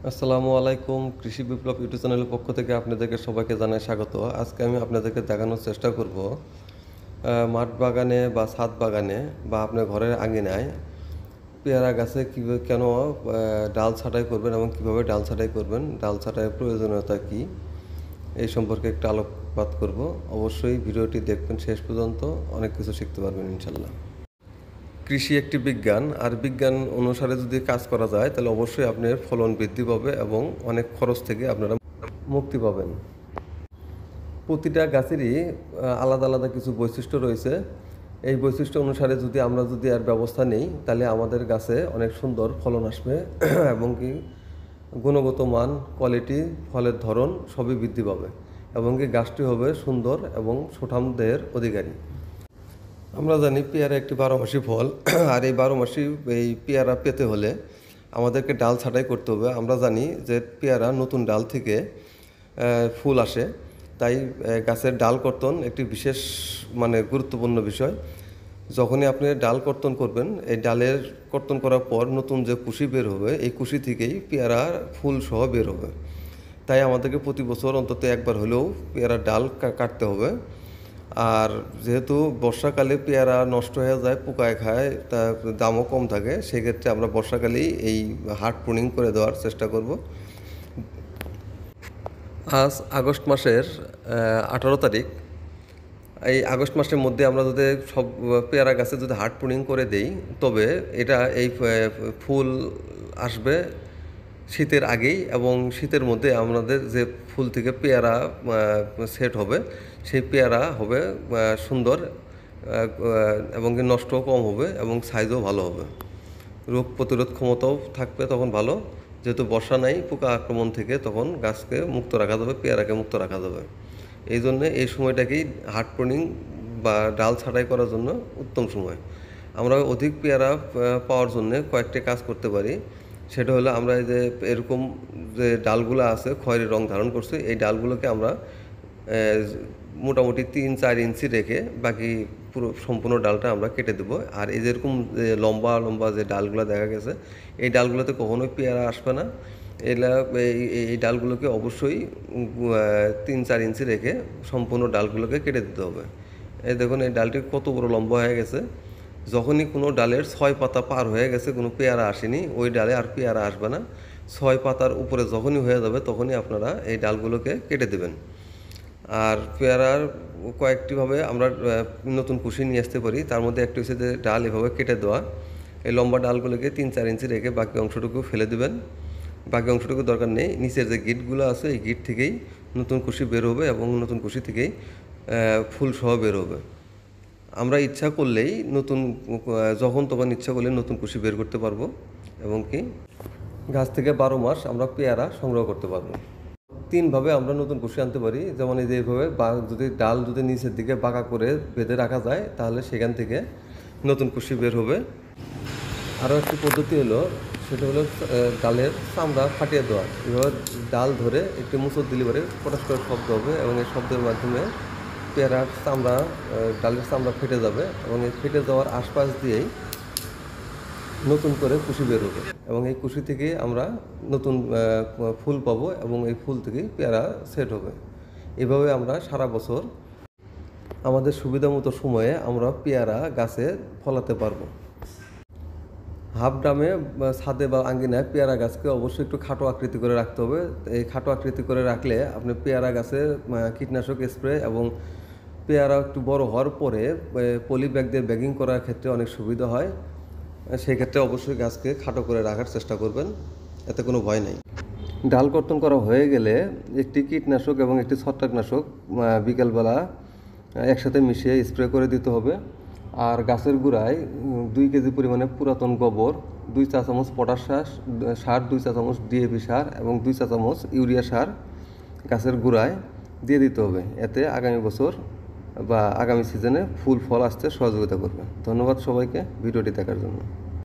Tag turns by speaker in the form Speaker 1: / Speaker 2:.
Speaker 1: আসসালামু আলাইকুম। কৃষি বিপ্লব ইউটিউব চ্যানেলের পক্ষ থেকে আপনাদেরকে সবাইকে জানাই স্বাগত। আজকে আমি আপনাদেরকে দেখানোর চেষ্টা করব মাঠ বাগানে বা ছাদ বাগানে বা আপনার ঘরের আঙিনায় পেয়ারা গাছে কীভাবে কেন ডাল ছাঁটাই করবেন এবং কীভাবে ডাল ছাঁটাই করবেন, ডাল ছাঁটাইয়ের প্রয়োজনীয়তা কী, এই সম্পর্কে একটু আলোকপাত করব। অবশ্যই ভিডিওটি দেখবেন শেষ পর্যন্ত, অনেক কিছু শিখতে পারবেন ইনশাল্লাহ। কৃষি একটি বিজ্ঞান, আর বিজ্ঞান অনুসারে যদি কাজ করা যায় তাহলে অবশ্যই আপনার ফলন বৃদ্ধি পাবে এবং অনেক খরচ থেকে আপনারা মুক্তি পাবেন। প্রতিটা গাছেরই আলাদা আলাদা কিছু বৈশিষ্ট্য রয়েছে। এই বৈশিষ্ট্য অনুসারে যদি আর ব্যবস্থা নেই তাহলে আমাদের গাছে অনেক সুন্দর ফলন আসবে এবং কি গুণগত মান, কোয়ালিটি, ফলের ধরন সবই বৃদ্ধি পাবে এবং কি গাছটি হবে সুন্দর এবং সুঠাম দেহের অধিকারী। আমরা জানি পেয়ারা একটি বারোমাসি ফল, আর এই বারোমাসি এই পেয়ারা পেতে হলে আমাদেরকে ডাল ছাঁটাই করতে হবে। আমরা জানি যে পেয়ারা নতুন ডাল থেকে ফুল আসে, তাই গাছের ডাল কর্তন একটি বিশেষ গুরুত্বপূর্ণ বিষয়। যখনই আপনি ডাল কর্তন করবেন, এই ডালের কর্তন করার পর নতুন যে কুশি বের হবে, এই কুশি থেকেই পেয়ারা ফুল সহ বের হবে। তাই আমাদেরকে প্রতি বছর অন্তত একবার হলেও পেয়ারার ডাল কাটতে হবে। আর যেহেতু বর্ষাকালে পেয়ারা নষ্ট হয়ে যায়, পোকায় খায়, তা দামও কম থাকে, সেক্ষেত্রে আমরা বর্ষাকালেই এই হার্ড প্রুনিং করে দেওয়ার চেষ্টা করব। আজ আগস্ট মাসের 18 তারিখ। এই আগস্ট মাসের মধ্যে আমরা যদি সব পেয়ারা গাছে যদি হার্ড প্রুনিং করে দেই, তবে এই ফুল আসবে শীতের আগেই, এবং শীতের মধ্যে আমাদের যে ফুল থেকে পেয়ারা সেট হবে, সেই পেয়ারা হবে সুন্দর এবং নষ্টও কম হবে এবং সাইজও ভালো হবে। রোগ প্রতিরোধ ক্ষমতাও থাকবে তখন ভালো, যেহেতু বর্ষা নাই, পোকা আক্রমণ থেকে তখন গাছকে মুক্ত রাখা যাবে, পেয়ারাকে মুক্ত রাখা যাবে। এই জন্যে এই সময়টাকেই হার্ড প্রুনিং বা ডাল ছাঁটাই করার জন্য উত্তম সময়। আমরা অধিক পেয়ারা পাওয়ার জন্য কয়েকটি কাজ করতে পারি। সেটা হলো, আমরা এই যে এরকম যে ডালগুলো আছে খয়েরি রং ধারণ করছে, এই ডালগুলোকে আমরা মোটামুটি 3-4 ইঞ্চি রেখে বাকি পুরো সম্পূর্ণ ডালটা আমরা কেটে দেবো। আর এই যেরকম যে লম্বা লম্বা যে ডালগুলো দেখা গেছে, এই ডালগুলোতে কখনোই পেয়ারা আসবে না। এই ডালগুলোকে অবশ্যই 3-4 ইঞ্চি রেখে সম্পূর্ণ ডালগুলোকে কেটে দিতে হবে। এই দেখুন, এই ডালটি কত বড় লম্বা হয়ে গেছে। যখনই কোনো ডালের 6 পাতা পার হয়ে গেছে, কোনো পেয়ারা আসেনি, ওই ডালে আর পেয়ারা আসবে না। 6 পাতার উপরে যখনই হয়ে যাবে তখনই আপনারা এই ডালগুলোকে কেটে দেবেন। আর পেয়ারার কয়েকটিভাবে আমরা নতুন কুশি নিয়ে আসতে পারি। তার মধ্যে একটি হচ্ছে যে ডাল এভাবে কেটে দেওয়া। এই লম্বা ডালগুলোকে 3-4 ইঞ্চি রেখে বাকি অংশটুকু ফেলে দেবেন। বাকি অংশটুকু দরকার নেই, নিচের যে গিঁটগুলো আছে এই গিঁট থেকেই নতুন কুশি বের হবে এবং নতুন কুশি থেকেই ফুল সহ বের হবে। আমরা ইচ্ছা করলেই যখন তখন ইচ্ছা করলে নতুন কুশি বের করতে পারবো এবং কি গাছ থেকে 12 মাস আমরা পেয়ারা সংগ্রহ করতে পারবো। 3ভাবে আমরা নতুন কুশি আনতে পারি। যেমন এই যে এইভাবে যদি ডাল নিচের দিকে বাঁকা করে বেঁধে রাখা যায়, তাহলে সেখান থেকে নতুন কুশি বের হবে। আরও একটি পদ্ধতি হলো, সেটা হলো ডালের চামড়া ফাটিয়ে দেওয়া। এভাবে ডাল ধরে একটি মুচড় দিলে পরে পটাশ করে শব্দ হবে এবং এই শব্দের মাধ্যমে পেয়ারার চামড়া, ডালের চামড়া ফেটে যাবে এবং এই ফেটে যাওয়ার আশপাশ দিয়েই নতুন করে কুশি বের হবে এবং এই কুশি থেকে আমরা নতুন ফুল পাবো এবং এই ফুল থেকেই পেয়ারা সেট হবে। এভাবে আমরা সারা বছর আমাদের সুবিধা মতো সময়ে আমরা পেয়ারা গাছে ফলাতে পারবো। হাফ ড্রামে ছাদে বা আঙ্গিনায় পেয়ারা গাছকে অবশ্যই একটু খাটো আকৃতি করে রাখতে হবে। এই খাটো আকৃতি করে রাখলে আপনি পেয়ারা গাছে কীটনাশক স্প্রে এবং পেয়ারা একটু বড় হওয়ার পরে পলি ব্যাগ দিয়ে ব্যাগিং করার ক্ষেত্রে অনেক সুবিধা হয়। সেই ক্ষেত্রে অবশ্যই গাছকে খাটো করে রাখার চেষ্টা করবেন, এতে কোনো ভয় নেই। ডাল কর্তন করা হয়ে গেলে একটি কীটনাশক এবং একটি ছত্রাকনাশক বিকেলবেলা একসাথে মিশিয়ে স্প্রে করে দিতে হবে। আর গাছের গোড়ায় 2 কেজি পরিমাণে পুরাতন গোবর, 2 চা চামচ পটাশ সার, 2 চা চামচ ডিএপি সার এবং 2 চা চামচ ইউরিয়া সার গাছের গোড়ায় দিয়ে দিতে হবে। এতে আগামী বছর বা আগামী সিজনে ফুল ফল আসতে সহযোগিতা করবে। ধন্যবাদ সবাইকে ভিডিওটি দেখার জন্য।